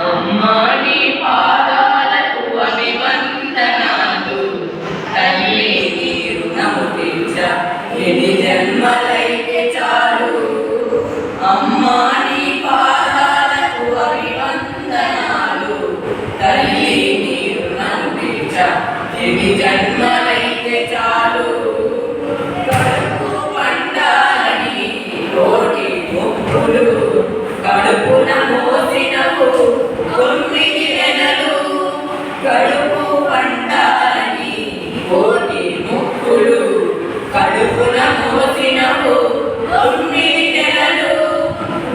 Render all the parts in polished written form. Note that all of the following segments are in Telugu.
అమ్మా నీ పాదాలకు అభివందనాలు, తల్లి నీ రుణము తీర్చ ఎన్ని జన్మలైతే చాలు. అమ్మా నీ పాదాలకు అభివందనాలు, తల్లి నీ రుణము తీర్చ ఎన్ని జన్మలైతే చాలు. కడుపు పండాలని కోటి మొక్కులు కడుపున మోసినవు 9 నెలలు. కడుపు పండాలని కోటి మొక్కులు కడుపున మోసినవు 9 నెలలు.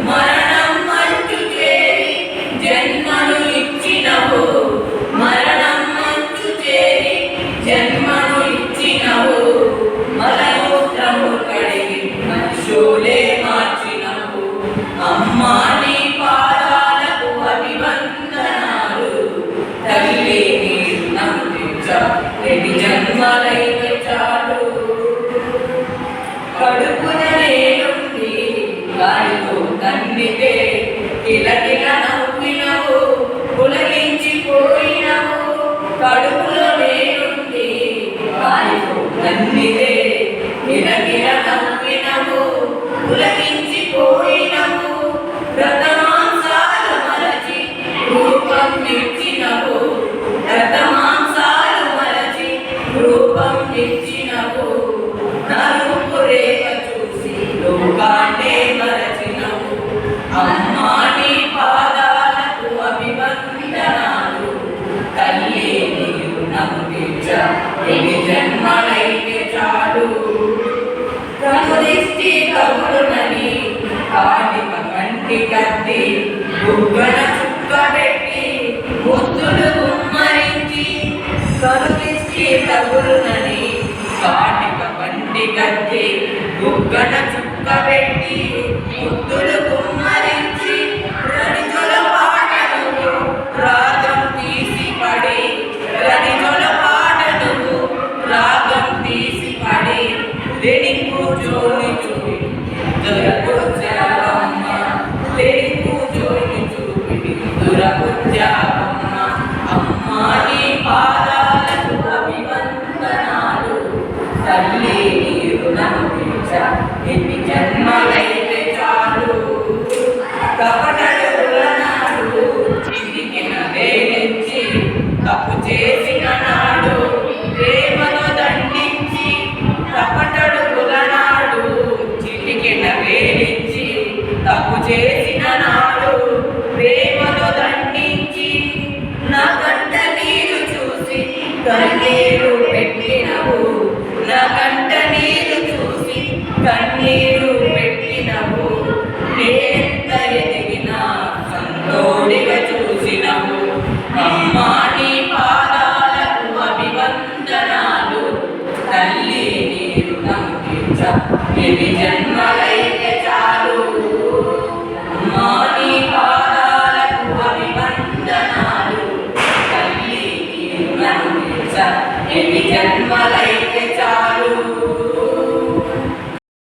మరణం మంచు చేరి జన్మను ఇచ్చినవు, మరణం మంచు చేరి జన్మను ఇచ్చినవు. మలమూత్రము కడిగి మనుషులే మార్చినవు. అమ్మా నీ పాదాలకు అభివందనాలు, తల్లి నీ రుణము తీర్చ ఎన్ని జన్మలైతే చాలు. కడుపున నేనుండి గాలితో కన్నితే కిలకిల నవ్వినవు, పులకించిపోయినవు. కడుపులో నేనుండి గాలితో కన్నితే కిలకిల నవ్వినవు, పులకించిపోయినవు. రథమాంసాలు మరచి రూపం నిచ్చినవు, రథమాంసాలు మరచి రూపం నిచ్చినవు. నలుపు రేఖ చూసి లోకాన్నే మరచినవు. అమ్మా నీ పాదాలకు అభివందనాలు, తల్లి నీ రుణము తీర్చ ఎన్ని జన్మలైతే చాలు. కనుదిష్టి కబురునని కాటిక కంటి కత్తి బుగ్గన చుక్క పెట్టి ముద్దులు గుమ్మరించి. కనుదిష్టి కబురునని కాటిక కంటి కత్తి బుగ్గన చుక్క పెట్టి ముద్దులు గుమ్మరించి. రణిజుల పాటను రాగం తీసి పడి, రణిజుల పాటను రాగం తీసి పడి లేని కూర్చోని చూపి దురపుచ్చావమ్మ, లేని కూర్చోని చూపి దురపుచ్చావమ్మ. అమ్మా నీ పాదాలకు అభివందనాలు, తల్లి నీ రుణము తీర్చ ఎన్ని జన్మలైతే చాలు. కపటడుగుల నాడు చితికిన వేలించి తప్పు చేసిన నాడు ప్రేమను దండించి. కపటడుగుల నాడు చితికిన వేలించి తప్పు చేసిన నాడు ప్రేమను దండించి. నా కంట నీరు చూసి కన్నీరు పెట్టినవు, నా కంట నీరు చూసి కన్నీరు పెట్టినవు. నేనెంత ఎదిగినా సంతోడిగా చూసినవు. అమ్మా నీ పాదాలకు అభివందనాలు, తల్లి నీ రుణము తీర్చ ఎన్ని జన్మలైతే చాలు. అమ్మా నీ పాదాలకు అభివందనాలు, తల్లి నీ రుణము తీర్చ ఎన్ని జన్మలైతే